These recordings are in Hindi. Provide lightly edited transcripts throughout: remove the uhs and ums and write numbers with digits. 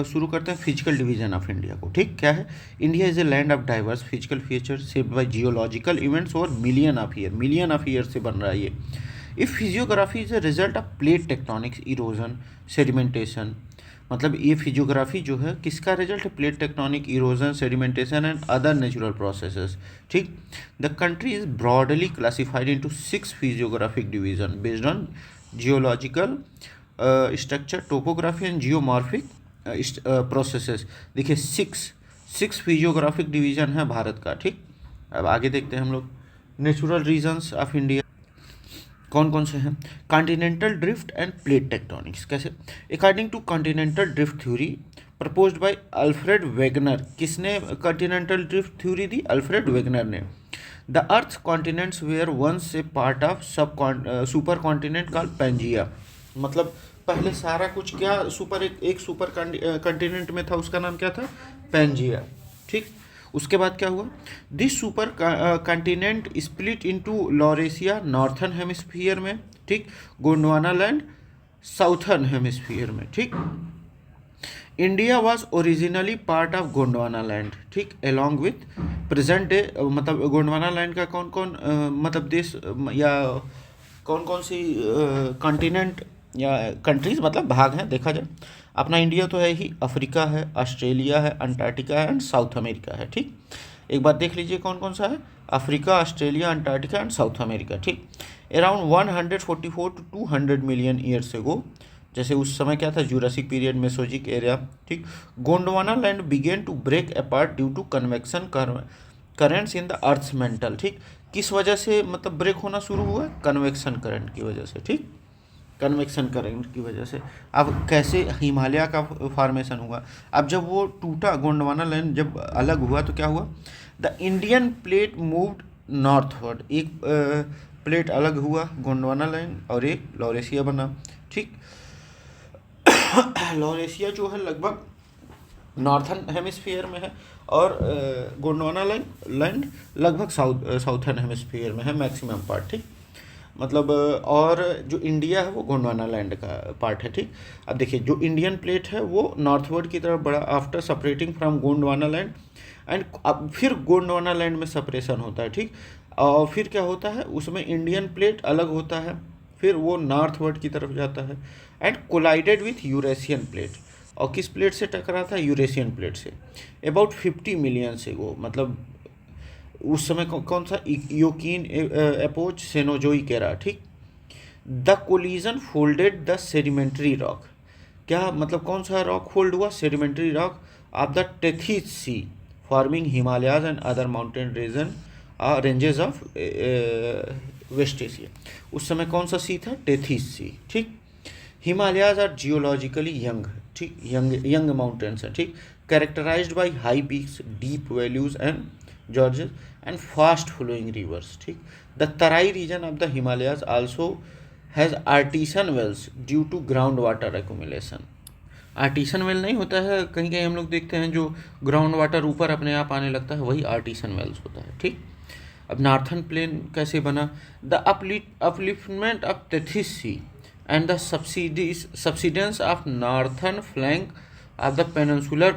शुरू करते हैं फिजिकल डिवीजन ऑफ इंडिया को। ठीक, क्या है? India is a land of diverse physical feature shaped by geological events और मिलियन ऑफ ईयर से बन रहा है ये। If physiography is a result of plate tectonics erosion sedimentation, मतलब ये फिजियोग्राफी जो है किसका रिजल्ट है? Plate tectonic erosion sedimentation and other natural processes. ठीक, the country is broadly classified into 6 physiographic division based on geological structure topography and geomorphic processes. देखिए सिक्स फिजियोग्राफिक डिवीजन है भारत का। ठीक, अब आगे देखते हैं हम लोग नेचुरल रीजन्स ऑफ इंडिया कौन कौन से हैं। Continental drift and plate tectonics. कैसे? According to continental drift theory proposed by Alfred Wegener. किसने कॉन्टिनेंटल ड्रिफ्ट थ्योरी दी? अल्फ्रेड वेगनर ने। The earth continents were once a part of super continent called Pangaea. मतलब पहले सारा कुछ क्या एक सुपर कॉन्टिनेंट में था, उसका नाम क्या था? पैंजिया। ठीक, उसके बाद क्या हुआ? This super continent split into Laurasia northern hemisphere में, ठीक, गोंडवाना लैंड साउथर्न हेमिस्फीयर में। ठीक, India was originally part of Gondwana land. ठीक, अलॉन्ग विथ प्रेजेंट डे, मतलब गोंडवाना लैंड का कौन कौन मतलब देश या कौन कौन सी कॉन्टिनेंट या कंट्रीज मतलब भाग हैं देखा जाए। अपना इंडिया तो है ही, अफ्रीका है, ऑस्ट्रेलिया है, अंटार्कटिका है एंड साउथ अमेरिका है। ठीक, एक बार देख लीजिए कौन कौन सा है। Africa, Australia, Antarctica and South America. ठीक, around 144 to 200 million years ago, जैसे उस समय क्या था? Jurassic period, Mesozoic era. ठीक, Gondwana land began to break apart due to convection currents in the earth's mantle. ठीक, किस वजह से मतलब ब्रेक होना शुरू हुआ? कन्वेक्शन करंट की वजह से। ठीक, कन्वेक्शन करंट की वजह से। अब कैसे हिमालय का फॉर्मेशन हुआ? अब जब वो टूटा, गोंडवाना लैंड जब अलग हुआ तो क्या हुआ? The Indian plate moved northward. एक प्लेट अलग हुआ गोंडवाना लैंड और एक लॉरेशिया बना। ठीक, लॉरेशिया जो है लगभग नॉर्थर्न हेमिस्फीयर में है और गोंडवाना लैंड लगभग साउथर्न हेमिस्फीयर में है मैक्सिमम पार्ट। ठीक, मतलब और जो इंडिया है वो गोंडवाना लैंड का पार्ट है। ठीक, अब देखिए जो इंडियन प्लेट है वो नॉर्थवर्ड की तरफ बढ़ा after separating from Gondwana land and अब फिर गोंडवाना लैंड में सेपरेशन होता है। ठीक, और फिर क्या होता है उसमें इंडियन प्लेट अलग होता है, फिर वो नॉर्थवर्ड की तरफ जाता है and collided with Eurasian plate. और किस प्लेट से टकरा था? यूरेशियन प्लेट से। अबाउट 50 मिलियन से वो मतलब उस समय कौन सा? Eocene epoch Cenozoic era. ठीक, the collision folded the sedimentary rock. क्या मतलब कौन सा रॉक फोल्ड हुआ? Sedimentary rock of the Tethys sea forming Himalayas and other mountain ranges of West Asia. उस समय कौन सा सी था? Tethys sea. ठीक, हिमालयाज आर जियोलॉजिकली यंग। ठीक, यंग माउंटेन्स हैं। ठीक, characterised by high peaks, deep valleys and gorges and fast flowing rivers. ठीक, the Terai region of the Himalayas also has artesian wells due to ground water accumulation. Artesian well नहीं होता है, कहीं कहीं हम लोग देखते हैं जो ग्राउंड वाटर ऊपर अपने आप आने लगता है, वही आर्टिसन वेल्स होता है। ठीक, अब नॉर्थन प्लेन कैसे बना? The upliftment of Tethys sea and the subsidence of northern flank of the peninsular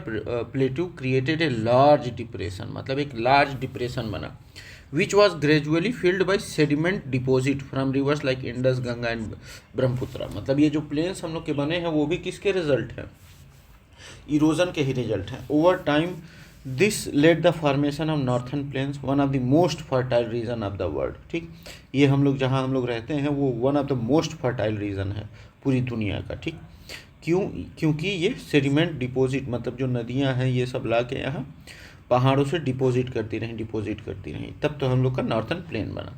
plateau created a large depression। मतलब एक large depression बना which was gradually filled by sediment deposit from rivers like Indus, Ganga and Brahmaputra. मतलब ये जो प्लेन्स हम लोग के बने हैं वो भी किसके रिजल्ट हैं? इरोजन के ही रिजल्ट हैं। Over time this led the formation of northern plains, one of the most fertile region of the world. ठीक, ये हम लोग जहाँ हम लोग रहते हैं वो one of the most fertile reason है पूरी दुनिया का। ठीक, क्योंकि ये सेडिमेंट डिपॉजिट मतलब जो नदियाँ हैं ये सब ला के यहाँ पहाड़ों से डिपॉजिट करती रहीं, तब तो हम लोग का नॉर्थन प्लेन बना।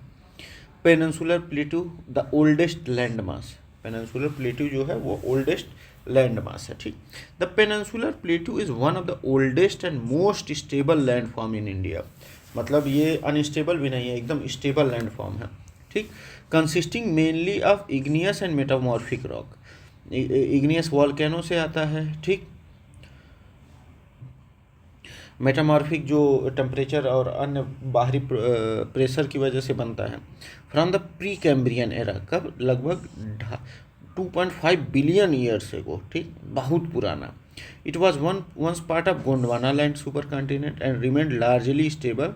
Peninsular प्लेटू the oldest land mass. Peninsular प्लेटू जो है वो ओल्डेस्ट लैंड मास है। ठीक, the peninsular प्लेटू is one of the oldest and most stable land form in India. मतलब ये अनस्टेबल भी नहीं है, एकदम स्टेबल लैंड फॉर्म है। ठीक, consisting mainly of igneous and metamorphic rock. Igneous volcano से आता है। ठीक, मेटामॉर्फिक जो टेम्परेचर और अन्य बाहरी प्रेशर की वजह से बनता है। From the pre Cambrian era, कब? लगभग 2.5 बिलियन ईयर्स एगो। ठीक, बहुत पुराना। It was once part of Gondwana land supercontinent and remained largely stable,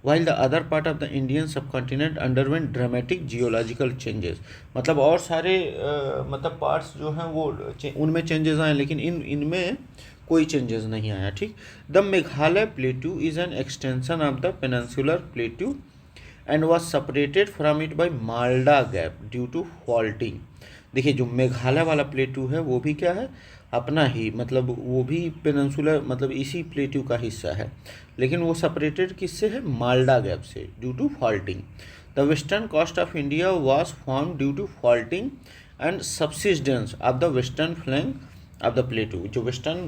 while the other part of the Indian subcontinent underwent dramatic geological changes. मतलब और सारे मतलब पार्ट्स जो हैं वो उनमें चेंजेस आए, लेकिन इनमें कोई चेंजेस नहीं आया, ठीक। The Meghalaya plateau is an extension of the peninsular plateau and was separated from it by Malda gap due to faulting. देखिए जो मेघालय वाला प्लेट्यू है वो भी क्या है, अपना ही मतलब वो भी पेनिनसुलर मतलब इसी प्लेट्यू का हिस्सा है, लेकिन वो सेपरेटेड किससे है, माल्डा गैप से, due to faulting. The western coast of India was form due to faulting and subsistence of the western flank of the plateau. जो वेस्टर्न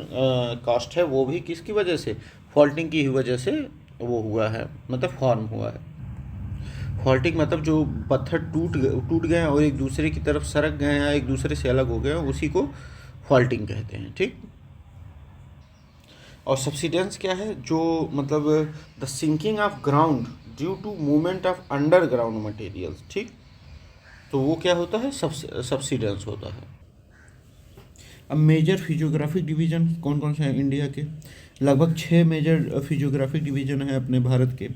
कोस्ट है वो भी किसकी वजह से, फॉल्टिंग की ही वजह से वो हुआ है, मतलब फॉर्म हुआ है। फॉल्टिंग मतलब जो पत्थर टूट गए हैं और एक दूसरे की तरफ सरक गए हैं या एक दूसरे से अलग हो गए हैं, उसी को फॉल्टिंग कहते हैं, ठीक। और सब्सिडेंस क्या है, जो मतलब the sinking of ground due to movement of underground materials, ठीक। तो वो क्या होता है, सब्सिडेंस होता है। अब मेजर फिजियोग्राफिक डिवीजन कौन कौन से हैं इंडिया के, लगभग 6 मेजर फिजियोग्राफिक डिवीजन है अपने भारत के,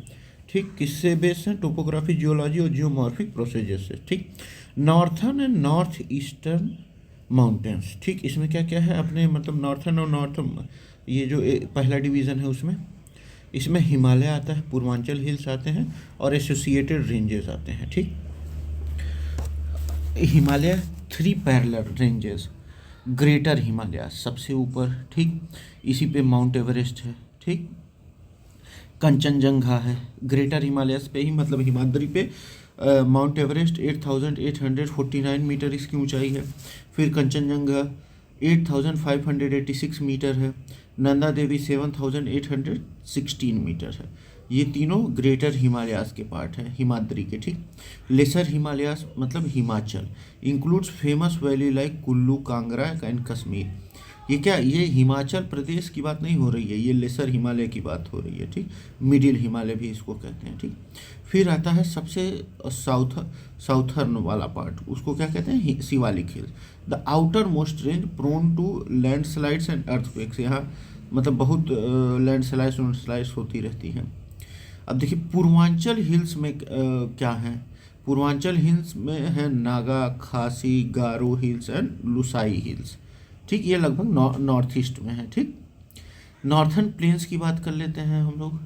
ठीक। किससे बेस्ड हैं, टोपोग्राफी, जियोलॉजी और जियोमॉर्फिक प्रोसीजर से, ठीक। Northern and north eastern mountains, ठीक। इसमें क्या क्या है अपने मतलब नॉर्थर्न और नॉर्थ, ये जो पहला डिवीज़न है उसमें, इसमें हिमालय आता है, पूर्वांचल हिल्स आते हैं और एसोसिएटेड रेंजेस आते हैं, ठीक। Himalaya 3 parallel ranges, greater Himalaya सबसे ऊपर, ठीक। इसी पे माउंट एवरेस्ट है, ठीक। कंचनजंगा है ग्रेटर हिमालयस पे ही, मतलब हिमाद्री पे माउंट एवरेस्ट 8849 मीटर इसकी ऊंचाई है। फिर कंचनजंगा 8586 मीटर है। नंदा देवी 7816 मीटर है। ये तीनों ग्रेटर हिमालयास के पार्ट हैं, हिमाद्री के, ठीक। लेसर हिमालयास मतलब Himachal includes famous valley like Kullu, Kangra and Kashmir. ये क्या, ये हिमाचल प्रदेश की बात नहीं हो रही है, ये लेसर हिमालय की बात हो रही है, ठीक। मिडिल हिमालय भी इसको कहते हैं, ठीक। फिर आता है सबसे साउथर्न वाला पार्ट, उसको क्या कहते हैं, Shivalik hills. The outermost range prone to landslides and earthquakes, यहाँ मतलब बहुत लैंडस्लाइड्स होती रहती हैं। अब देखिए पूर्वांचल हिल्स में क्या है, पूर्वांचल हिल्स में है नागा, खासी, गारो हिल्स एंड लुसाई हिल्स, ठीक। ये लगभग नॉर्थ ईस्ट में है, ठीक। नॉर्थर्न प्लेन्स की बात कर लेते हैं हम लोग।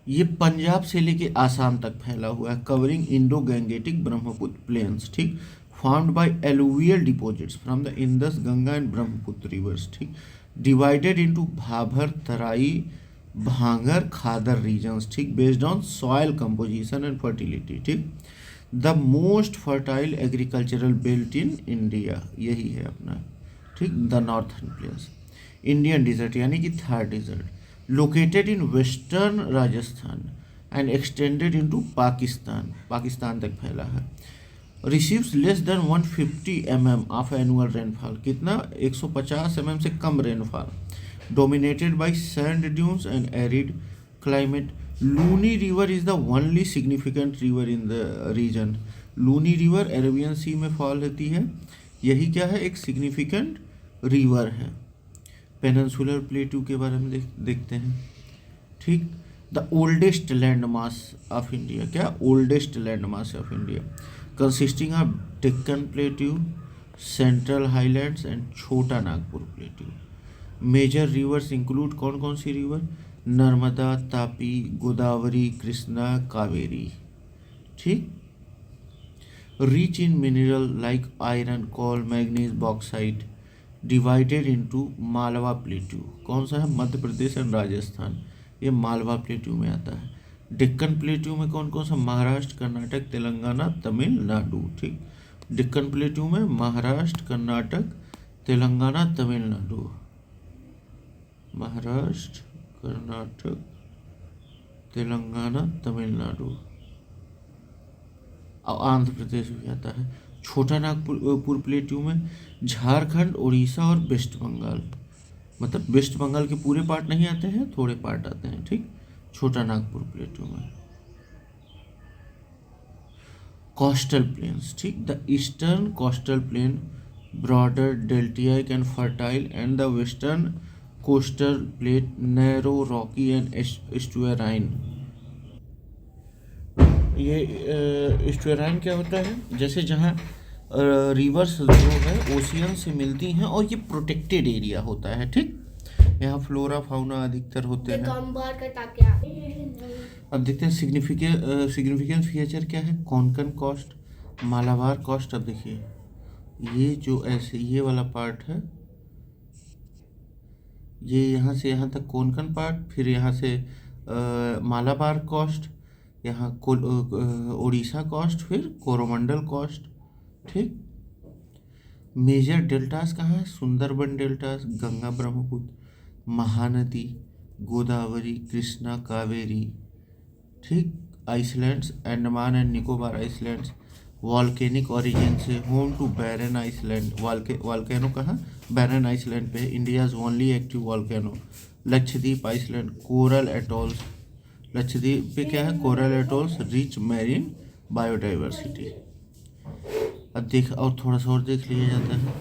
ये पंजाब से लेके आसाम तक फैला हुआ है, covering Indo Gangetic Brahmaputra plains, ठीक। Formed by alluvial deposits from the Indus, Ganga and Brahmaputra rivers, ठीक। Divided into Bhabar, Terai, Bhangar, Khadar regions, ठीक। Based on soil composition and fertility, ठीक। The most fertile agricultural belt in India, यही है अपना, ठीक, the northern plains. Indian desert यानी कि Thar desert, located in western Rajasthan and extended into Pakistan, Pakistan तक फैला है। Receives less than 150 mm of annual rainfall, कितना, 150 mm से कम rainfall. Dominated by sand dunes and arid climate. Luni river is the only significant river in the region. Luni river Arabian sea में फॉल होती है, यही क्या है, एक सिग्निफिकेंट रिवर है। पेनिनसुलर प्लेट्यू के बारे में देखते हैं, ठीक। The oldest land mass of India, क्या, oldest land mass of India consisting of Deccan plateau, central highlands and Chota Nagpur plateau. Major rivers include कौन कौन सी रिवर, नर्मदा, तापी, गोदावरी, कृष्णा, कावेरी, ठीक। Rich in mineral like iron, coal, manganese, bauxite. Divided into Malwa plateau, कौन सा है, मध्य प्रदेश एंड राजस्थान, ये मालवा प्लेट्यू में आता है। डेक्कन प्लेट्यू में कौन कौन सा, महाराष्ट्र, कर्नाटक, तेलंगाना, तमिलनाडु, ठीक। डेक्कन प्लेट्यू में महाराष्ट्र, कर्नाटक, तेलंगाना, तमिलनाडु, महाराष्ट्र, कर्नाटक, तेलंगाना, तमिलनाडु और आंध्र प्रदेश भी आता है। छोटा नागपुर प्लेट्यू में झारखंड, उड़ीसा और वेस्ट बंगाल, मतलब वेस्ट बंगाल के पूरे पार्ट नहीं आते हैं, थोड़े पार्ट आते हैं, ठीक, छोटा नागपुर प्लेट्यू में। कोस्टल प्लेन्स, ठीक। The eastern coastal plain broader deltaic and fertile, and the western coastal plate narrow, rocky and estuarine. ये estuarine क्या होता है? जैसे जहाँ रिवर्स जो है ओशियन से मिलती हैं और ये प्रोटेक्टेड एरिया होता है, ठीक। यहाँ फ्लोरा फाउना अधिकतर होते हैं। अब देखते हैं सिग्निफिकेंट फीचर क्या है। Konkan coast, Malabar coast. अब देखिए ये जो ऐसे ये वाला पार्ट है, ये यहाँ से यहाँ तक कोंकण पार्ट, फिर यहाँ से मालाबार कोस्ट, यहाँ उड़ीसा कोस्ट, फिर कोरोमंडल कोस्ट, ठीक। मेजर डेल्टास कहाँ है? सुंदरबन डेल्टास, गंगा ब्रह्मपुत्र, महानदी, गोदावरी, कृष्णा, कावेरी, ठीक। Islands, Andaman and Nicobar islands volcanic origin से, home to Barren island. Volcano कहाँ? बैरन आइसलैंड पे, India's only active volcano. Lakshadweep island, coral atolls, Lakshadweep पे क्या है? Coral atolls, rich marine biodiversity. अब देख और थोड़ा सा और देख लिया जाता है।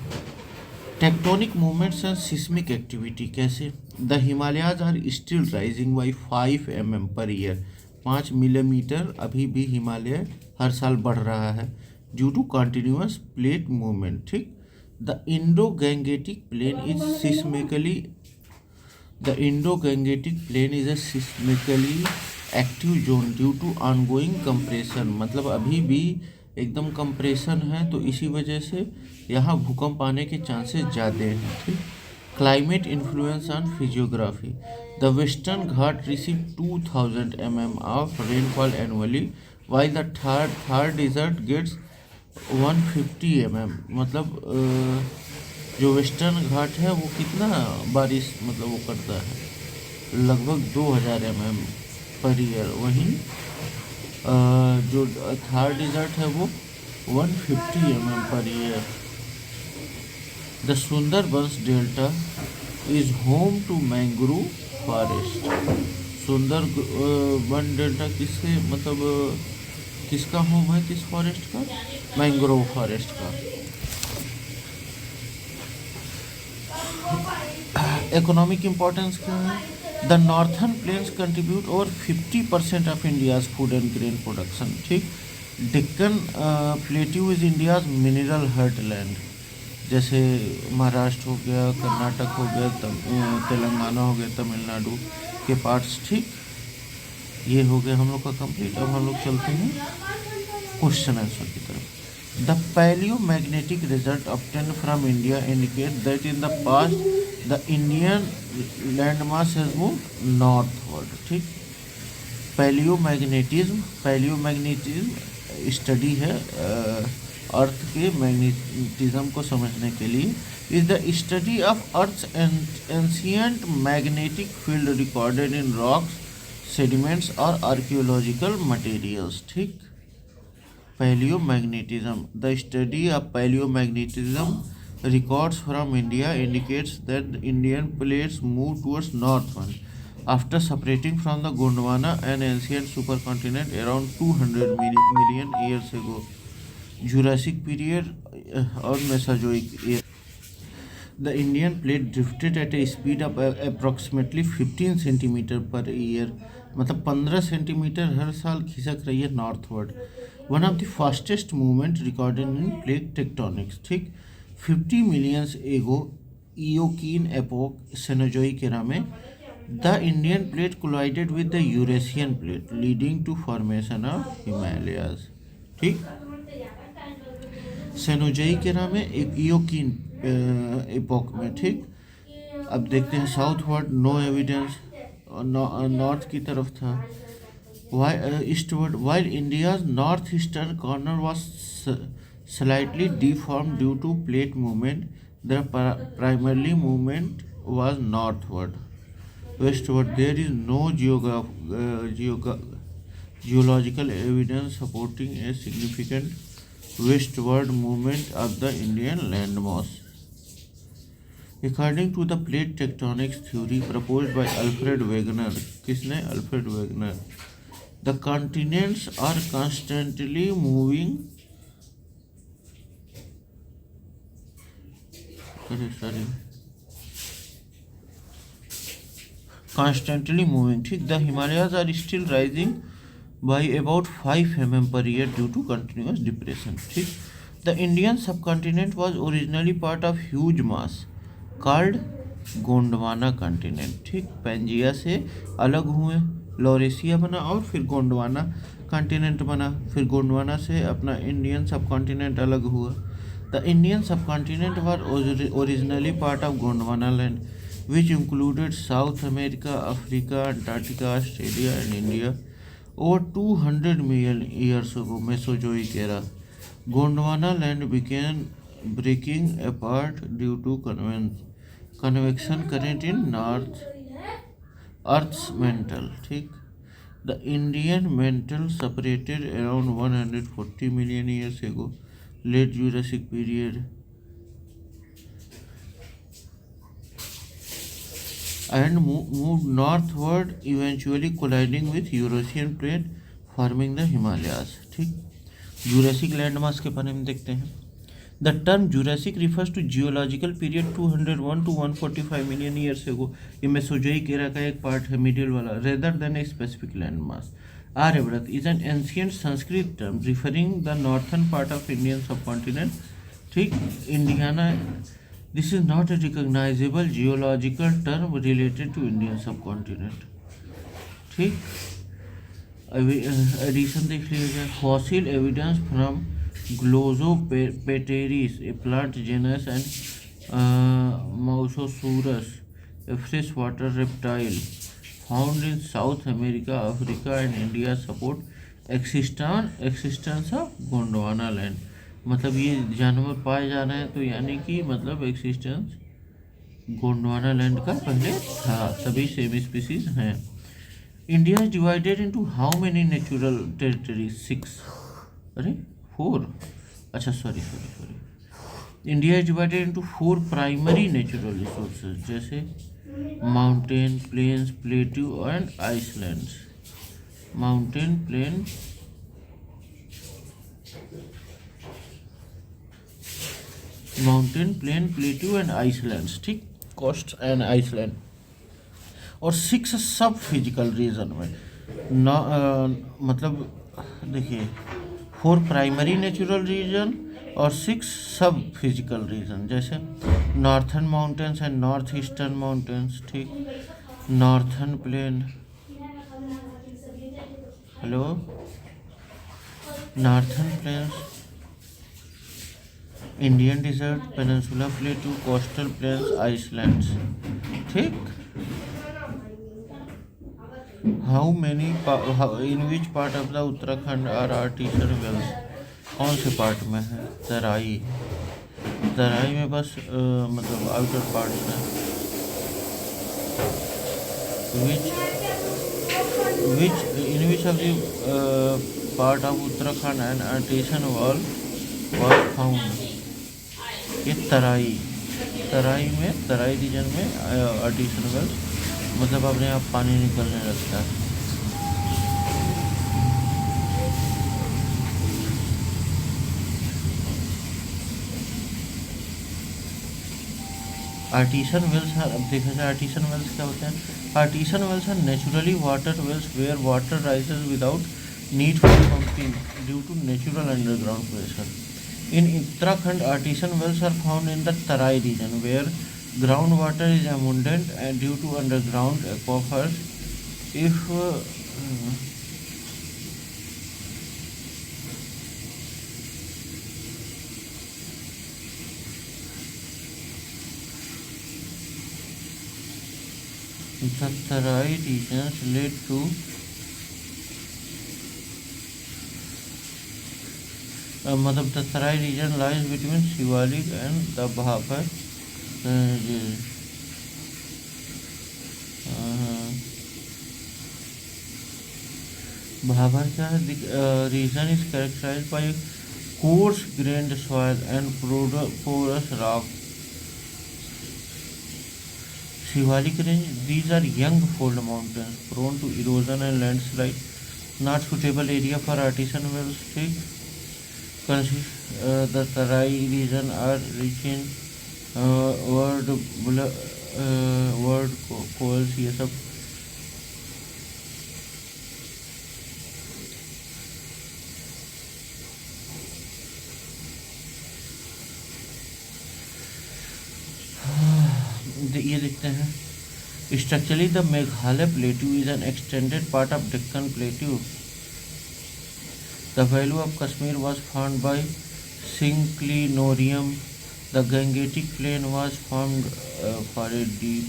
Tectonic movements and seismic activity कैसे? The Himalayas are still rising by 5 mm per year. 5 millimetre अभी भी हिमालय हर साल बढ़ रहा है due to continuous plate movement, ठीक। The Indo Gangetic plain is seismically a seismically active zone due to ongoing compression। मतलब अभी भी एकदम कंप्रेशन है, तो इसी वजह से यहाँ भूकंप आने के चांसेस ज़्यादा हैं, ठीक। Climate influence on physiography. The western घाट receive 2000 mm of rainfall annually, while the Thar desert gets 150 mm। मतलब जो वेस्टर्न घाट है वो कितना बारिश मतलब वो करता है? लगभग 2000 mm पर ईयर। वहीं जो थार डिजर्ट है वो 150 mm per year. The Sundarbans delta is home to mangrove forest. Sundarban delta किससे मतलब किसका होम है? किस फॉरेस्ट का? मैंग्रोव फॉरेस्ट का। इकोनॉमिक इम्पोर्टेंस क्या है? The northern plains contribute over 50% of India's food and grain production, ठीक। Deccan plateau is India's mineral heartland. जैसे महाराष्ट्र हो गया, कर्नाटक हो गया, तेलंगाना हो गया, तमिलनाडु के पार्ट्स, ठीक। ये हो गया हम लोग का कंप्लीट। अब हम लोग चलते हैं क्वेश्चन आंसर की तरफ। The palaeomagnetic result obtained from India indicate that in the past the Indian land mass has moved northward, ठीक। पैलियोमैग्नेटिज्म स्टडी है अर्थ के मैग्नेटिज्म को समझने के लिए। Is the study of earth ancient magnetic field recorded in rocks, sediments और आर्कियोलॉजिकल मटेरियल्स, ठीक। Palaeomagnetism, the study of palaeomagnetism records from India indicates that the Indian plates moved towards northward after separating from the Gondwana, an ancient supercontinent around 200 million years ago, Jurassic period or Mesozoic era. The Indian plate drifted at a speed of approximately 15 centimetre per year, मतलब 15 सेंटीमीटर हर साल खिसक रही है northward. One of the fastest movement recorded in plate tectonics, ठीक। 50 millions ago Eocene epoch Cenozoic era में the Indian plate collided with the Eurasian plate leading to formation of Himalayas, ठीक। सेनोजोइक एरा में एक इयोकीन एपोक में, ठीक। अब देखते हैं साउथवर्ड, नो एविडेंस। नॉर्थ की तरफ था। Eastward, while India's north eastern corner was slightly deformed due to plate movement, the primarily movement was northward. Westward, there is no geological evidence supporting a significant westward movement of the Indian landmass. According to the plate tectonics theory proposed by Alfred Wegener, किसने? Alfred Wegener, the continents are constantly moving अरे सॉरी, constantly moving, ठीक. The Himalayas are still rising by about 5 mm per year due to continuous depression, ठीक. The Indian subcontinent was originally part of huge mass called Gondwana continent, ठीक. पेंजिया से अलग हुए, लॉरेशिया बना और फिर गोंडवाना कंटिनेंट बना, फिर गोंडवाना से अपना इंडियन सब कॉन्टिनेंट अलग हुआ. द इंडियन सब continent were originally part of Gondwana land which included South America, Africa, Antarctica, Australia and India. Over 200 million years ago, Mesozoic era, Gondwana land began breaking apart due to convection current in North Earth's mantle. ठीक. The Indian mantle separated around 140 million years ago, late Jurassic period, and moved northward, eventually colliding with Eurasian plate, forming the Himalayas, ठीक. Jurassic landmass के बारे में देखते हैं. The term Jurassic refers to geological period 201 to 145 million years ago. ये मेसोजोइक एरा का एक पार्ट है, मिडिल वाला, rather than a specific landmass. Aryabharat is an ancient Sanskrit term referring the northern part of Indian subcontinent, ठीक. Indiana. This is not a recognizable geological term related to Indian subcontinent, ठीक. एडिशन देख लीजिए. Fossil evidence from Glossopteris, a plant genus and Mesosaurus, a fresh water reptile found in South America, Africa and India, support existence of Gondwana land. मतलब ये जानवर पाए जा रहे हैं, तो यानी कि मतलब एक्सिस्टेंस गोंडवाना लैंड का पहले था, सभी सेम स्पीसीज हैं. India is divided into how many natural territories? 6, अरे 4, अच्छा sorry. India is divided into 4 primary natural resources, जैसे mountain, plains, plateau and islands. Mountain, plain, plateau and islands, ठीक. Coast and island. और 6 सब फिजिकल रीजन में मतलब देखिए 4 प्राइमरी नेचुरल रीजन और 6 सब फिजिकल रीजन, जैसे northern mountains and north eastern mountains, ठीक. Northern plain, hello, northern plains, Indian desert, peninsula plateau, coastal plains, islands, ठीक. How many in which part of the Uttarakhand are artesian wells? कौन से पार्ट में है? तराई में बस मतलब आउटर पार्ट में. Which in which of the part of Uttarakhand and artesian wall wall found? ये तराई में, तराई रीजन में आर्टिसन वेल्स, मतलब अपने आप पानी निकलने लगता है. आर्टिसन वेल्स, अब देखा जाए आर्टिसन वेल्स क्या होते हैं. Artesian wells are naturally water wells where water rises without need for pumping due to natural underground pressure. In Uttarakhand, artisan wells are found in the Tarai region, where groundwater is abundant and due to underground aquifers. If the Tarai regions led to मतलब the Terai region lies between Shivalik and the Bhabar. Bhabar क्या है? Region is characterized by coarse grained soil and porous rock. Shivalik range, these are young fold mountains prone to erosion and landslide, not suitable area for artisan wells, ठीक. The Tarai region are rich in word word coals ये सब ये देखते हैं। Structurally the Meghalaya plateau is an extended part of Deccan plateau. The valley of Kashmir was found by synclinorium. The Gangetic plain was found for a deep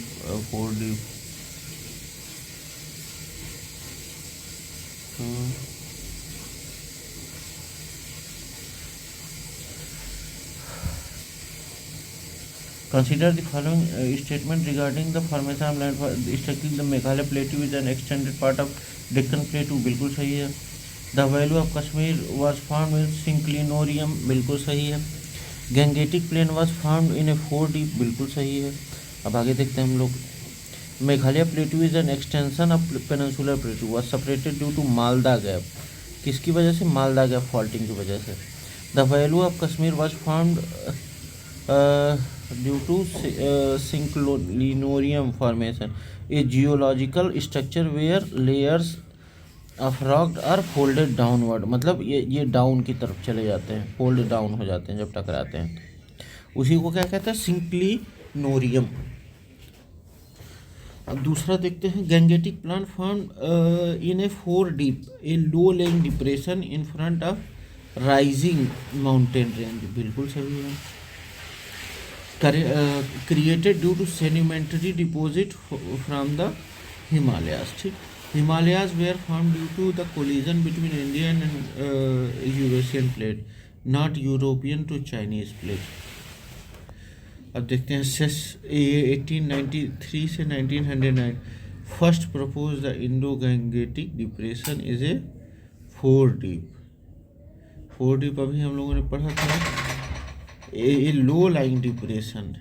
Consider the following statement regarding the formation of land structure. The Meghalaya Plateau is an extended part of Deccan Plateau. बिल्कुल सही है। The value of Kashmir was found with Synclinorium. बिल्कुल सही है। Gangetic Plain was found in a 4D. बिल्कुल सही है। अब आगे देखते हैं हम लोग। Meghalaya Plateau is an extension of Peninsular Plateau was separated due to Malda Gap. किसकी वजह से? मालदा गैप फॉल्टिंग की वजह से। The valley of Kashmir was found due to synclinorium formation, a geological structure where layers of rock are folded downward। मतलब ये डाउन की तरफ चले जाते हैं, फोल्ड डाउन हो जाते हैं जब टकराते हैं, उसी को क्या कहते हैं? सिंक्लिनोरियम। अब दूसरा देखते हैं। Gangetic plan found in A 4 deep A low laying depression in front of rising mountain range. बिल्कुल सही है। created due to sedimentary deposit from the Himalayas। ठीक, Himalayas were formed due to the collision between Indian and Eurasian plate, not European to Chinese plate। अब देखते हैं। 1893 से 1909 first propose the Indo Gangetic depression is a 4 deep. 4 deep अभी हम लोगों ने पढ़ा था। A low lying depression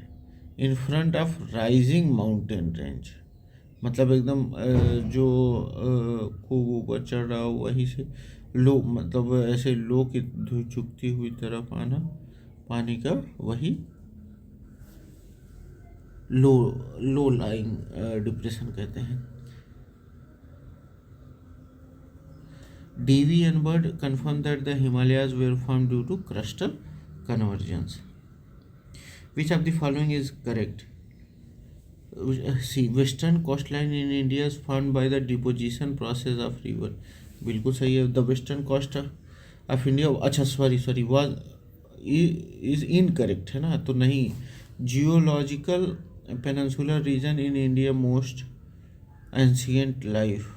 in front of rising mountain range, मतलब एकदम जो खूब ऊपर चढ़ रहा हो वहीं से लो, मतलब ऐसे लो की झुकती हुई तरफ आना पानी का, वही लो लाइंग डिप्रेशन कहते हैं। DV and bird confirm that the Himalayas were formed due to crustal convergence। Which of the following is correct? See, western coastline in India is formed by the deposition process of river। बिल्कुल सही है। the western coast of India, अच्छा सॉरी was is incorrect है ना, तो नहीं। geological peninsular region in India most ancient life।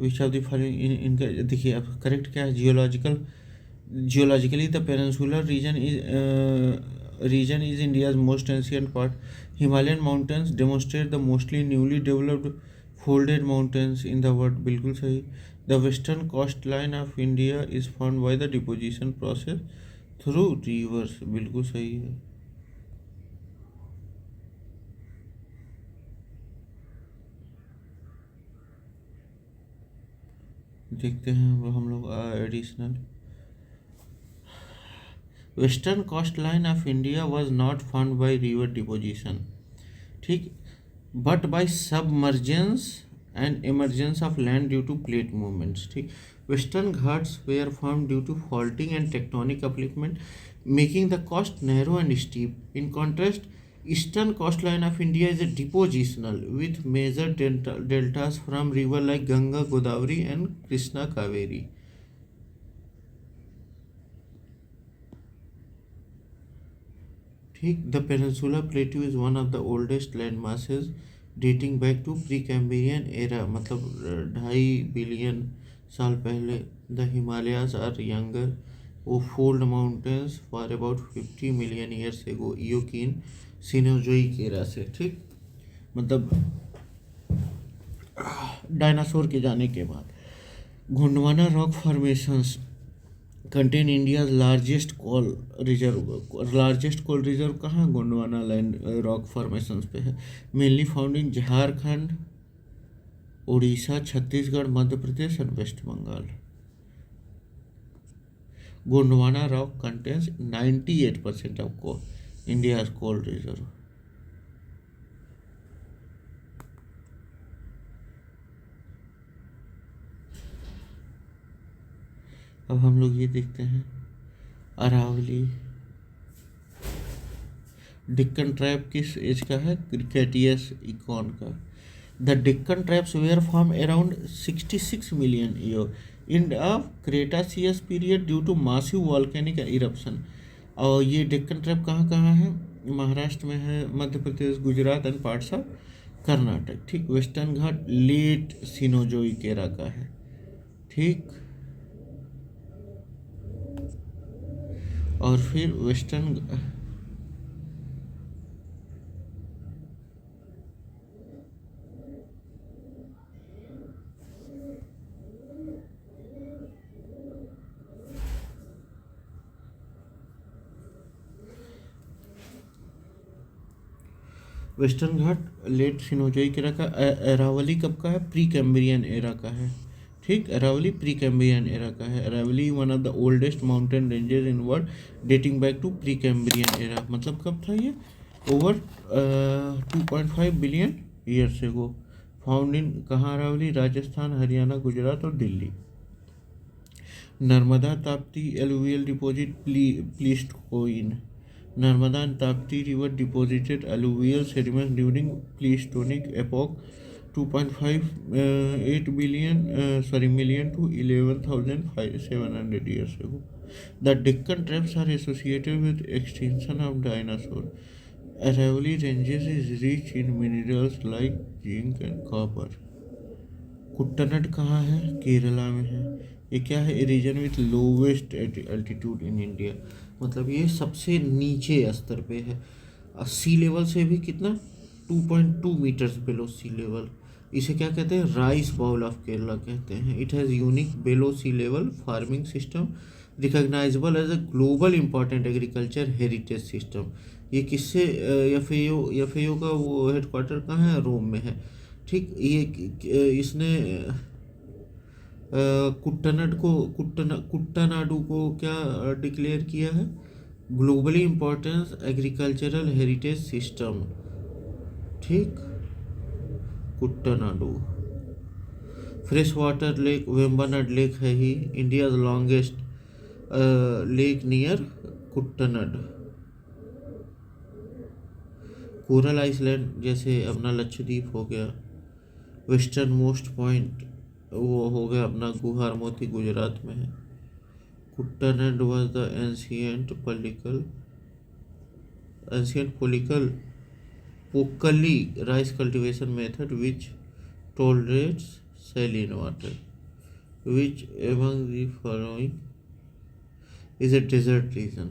Which of the following इनका देखिए अब करेक्ट क्या है। Geologically the peninsular region is India's most ancient part. Himalayan mountains demonstrate the mostly newly developed folded mountains in the world. बिल्कुल सही। The western coast line of India is found by the deposition process through rivers. बिल्कुल सही है। देखते हैं हम लोग additional. Western coast line of India was not found by river deposition, ठीक, but by submergence and emergence of land due to plate movements. ठीक, western Ghats were found due to faulting and tectonic upliftment making the coast narrow and steep. In contrast eastern coastline of India is a depositional with major deltas from river like Ganga, Godavari and Krishna, Kaveri। ठीक, the Peninsula Plateau is one of the oldest land masses dating back to Precambrian era, मतलब 2.5 बिलियन साल पहले। The Himalayas are younger fold mountains for about 50 million years ago, Eocene Cenozoic era से। ठीक, मतलब डायनासोर के जाने के बाद। Gondwana rock formations contain India's largest coal reserve कहाँ, गोंडवाना लैंड रॉक फॉर्मेशंस पे है। Mainly found in Jharkhand, Orissa, Chhattisgarh, Madhya Pradesh and West Bengal. Gondwana rock contains 98% of India's coal reserve. अब हम लोग ये देखते हैं अरावली। डिक्कन ट्राइब किस एज का है, क्रिकेटियस इकॉन का। The Deccan traps were form around 66 million year in a Cretaceous period due to massive volcanic eruption. और ये डिक्कन ट्राइब कहाँ कहाँ है, महाराष्ट्र में है, Madhya Pradesh, Gujarat and parts of Karnataka. ठीक, western Ghat late Cenozoic era का है। ठीक, और फिर western western Ghat late Cenozoic era का। अरावली कब का है, प्री कैम्ब्रियन एरा का है। ठीक, अरावली प्री कैम्ब्रियन एरा का है। Aravalli one of the oldest mountain ranges in world dating back to Precambrian era. मतलब कब था ये, over 2.5 billion years ago. Found in कहाँ, अरावली, राजस्थान, हरियाणा, गुजरात और Delhi. Narmada Tapti alluvial deposit Pleistocene. Narmada and Tapti river deposited alluvial sediments during Pleistocene epoch 2.58 million to 11,700 years ago. The Deccan tribes are associated with extinction of dinosaurs. Aravalli ranges is rich in minerals like zinc and copper. Kuttanad कहाँ है, केरला में है। ये क्या है, region with lowest altitude in India. मतलब ये सबसे नीचे स्तर पे है, सी लेवल से भी कितना, 2.2 मीटर्स बिलो सी लेवल। इसे क्या कहते हैं, राइस बाउल ऑफ केरला कहते हैं। It has unique below sea level farming system recognizable as a global important agriculture heritage system. ये किससे, एफ का वो हेडक्वार्टर कहाँ है, रोम में है। ठीक, ये इसने कुट्टानाडु को क्या डिक्लेयर किया है, globally importance agricultural heritage system. ठीक, Kuttanad. Fresh water lake Vembanad lake है ही, India longest lake near Kuttanad. Coral island जैसे अपना लक्षद्वीप हो गया। वेस्टर्न मोस्ट पॉइंट वो हो गया अपना गुहार मोती, गुजरात में है। Kuttanad was the ancient Pokkali rice cultivation method which tolerates saline water. Which among the following is a desert region?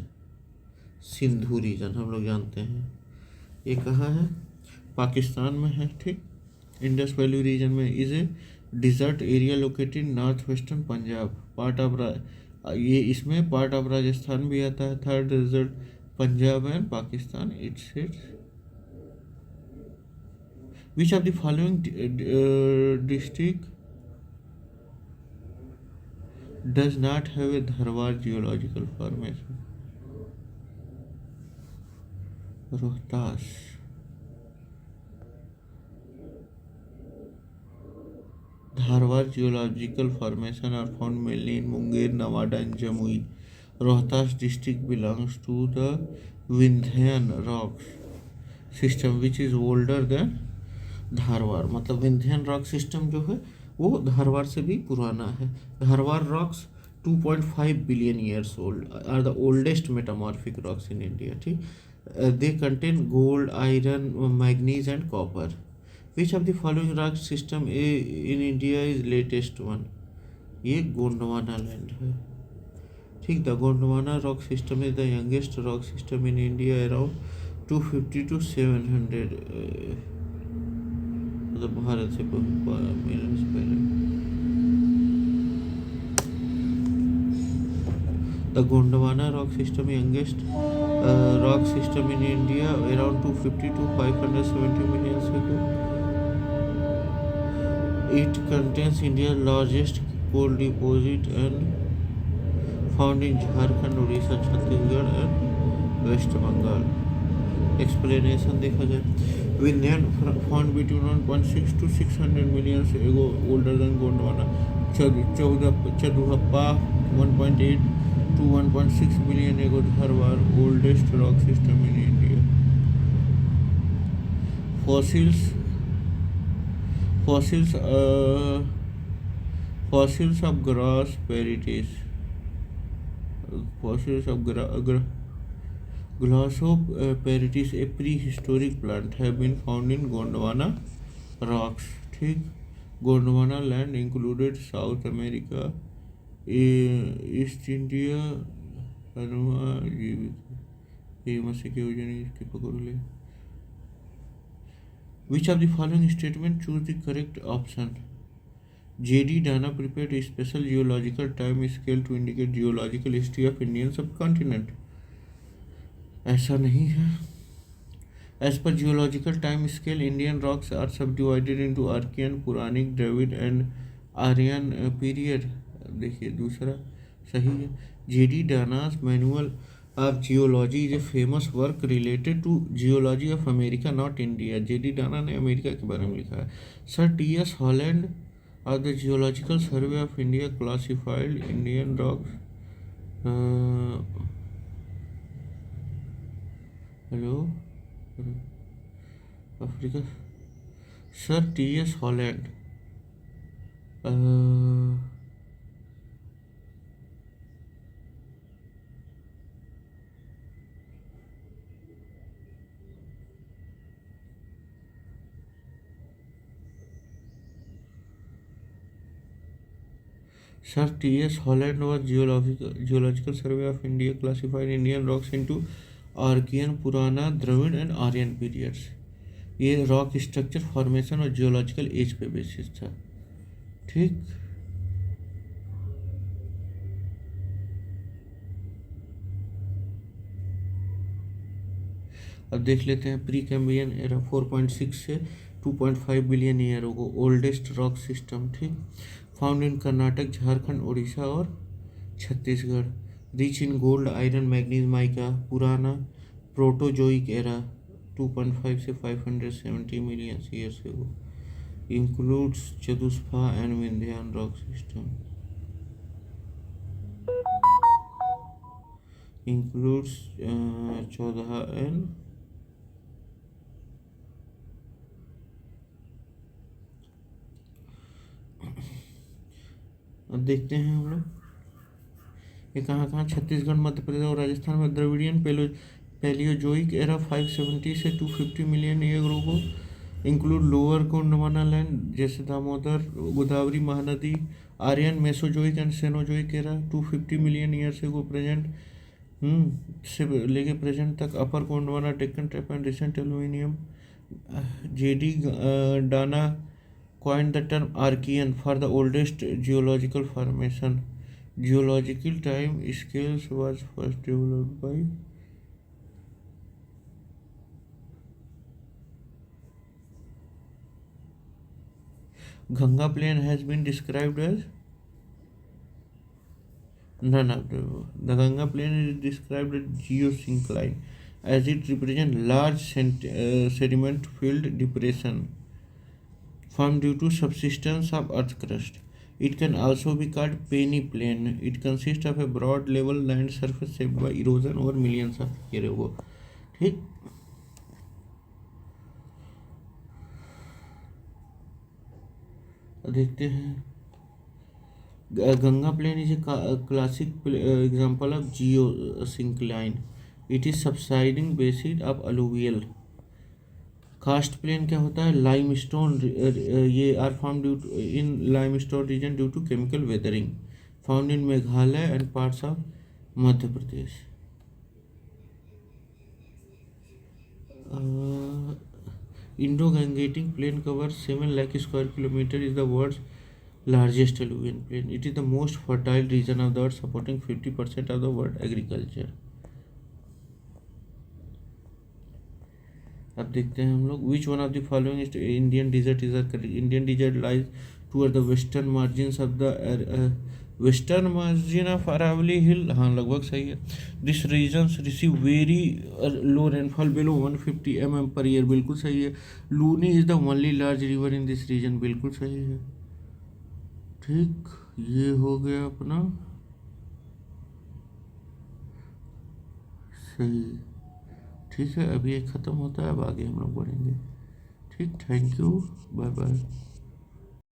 Sindhu region हम लोग जानते हैं। ये कहाँ है, पाकिस्तान में है। ठीक, इंडस वैली रीजन में। Is a desert area located north western Punjab, part of ये इसमें पार्ट ऑफ राजस्थान भी आता है। Thar desert Punjab and Pakistan. It's which of the following district does not have a Dharwar geological formation? Rohtas. Dharwar geological formation are found mainly in Munger, Nawada and Jamui. Rohtas district belongs to the Vindhyan rocks system which is older than Dharwar. मतलब विंध्यन रॉक सिस्टम जो है वो धारवार से भी पुराना है। Dharwar rocks 2.5 billion years old are the oldest metamorphic rocks in India. ठीक, they contain gold, iron, manganese and copper. Which of the following rock system in India is latest one? ये गोंडवाना लैंड है। ठीक, the Gondwana rock system is the youngest rock system in India around 250 to 700 मतलब भारत से पहले। The Gondwana rock system, youngest rock system in India, around 250 to 570 million ago. It contains India's largest coal deposit and found in Jharkhand, Odisha, Chhattisgarh and West Bengal. Explanation देखा जाए, Vindhyan found between 1.6 to 600 million ago, older than Gondwana. Chaduhappa 1.8 to 1.6 billion ago, Dharwar, oldest rock system in India. Fossils fossils fossils of grass varieties. Fossils of Glossoparitis, a prehistoric plant, have been found in Gondwana rocks. ठीक, Gondwana land included south America, east India, जीवित ये मसी के वजन इसके पकड़ ले. Which of the following statement choose the correct option? J.D. Dana prepared a special geological time scale to indicate geological history of Indian subcontinent. ऐसा नहीं है. As per geological time scale, Indian rocks are subdivided into Archean, Puranic, Dravid and Aryan period. देखिए दूसरा सही है. J.D. Dana's Manual of Geology is a famous work related to geology of America, not India. J.D. Dana ने अमेरिका के बारे में लिखा है. Sir T.S. Holland of the Geological Survey of India classified Indian rocks. Hello Africa. Sir T.S. Holland. Sir T.S. Holland was Geological Survey of India classified Indian rocks into Archean, Purana, Dravid and Aryan periods. ये रॉक स्ट्रक्चर, फॉर्मेशन और जियोलॉजिकल एज पे बेसिस था. ठीक, अब देख लेते हैं प्री कैम्ब्रियन एरा 4.6 से 2.5 बिलियन ईयर को, ओल्डेस्ट रॉक सिस्टम. ठीक, फाउंड इन कर्नाटक, झारखंड, उड़ीसा और Chhattisgarh. Rich in gold, iron, manganese, mica. पुराना प्रोटोजोइक एरा 2.5 से 570 million years ago. Includes Chatuspha and Vindhyan rock system. Includes Chodha and अब देखते हैं हम लोग ये कहाँ कहाँ. छत्तीसगढ़, मध्य प्रदेश और राजस्थान में द्रविडियन पैलियोजोइक एरा 570 से 250 मिलियन ईयर को. इंक्लूड लोअर गोंडवाना लैंड जैसे Damodar, Godavari, Mahanadi. Aryan, Mesozoic and Cenozoic era 250 million year से को प्रेजेंट से लेके प्रेजेंट तक. Upper Gondwana, Deccan trap and recent aluminium. J.D. Dana coined the term Archean for the oldest geological formation. Geological time scales was first developed by Ganga Plain has been described as none of the Ganga Plain is described as geosyncline as it represents large sediment filled depression formed due to subsidence of earth crust. It can also be called Penny Plain. It consists of a broad level land surface shaped by erosion over millions of years ago. ठीक, देखते हैं. Ganga Plain is a classic example of geosyncline. It is subsiding basin of alluvial. Karst plain क्या होता है? लाइमस्टोन. ये are form due in limestone region due to chemical weathering. Found in Meghalaya and parts of Madhya Pradesh. Indo Gangetic plain cover 7 lakh square kilometer. Is the world largest alluvial plain. It is the most fertile region of the earth, supporting 50% of the world agriculture. अब देखते हैं हम लोग, which one of the following is Indian desert is correct. Indian desert lies toward the western margin of the western margin of Aravalli hill. हाँ, लगभग सही है. This region receive very low rainfall below 150 mm per year. बिल्कुल सही है. Luni is the only large river in this region. बिल्कुल सही है. ठीक, ये हो गया अपना सही. ठीक है, अभी ये ख़त्म होता है, अब आगे हम लोग बढ़ेंगे. ठीक, थैंक यू, बाय बाय.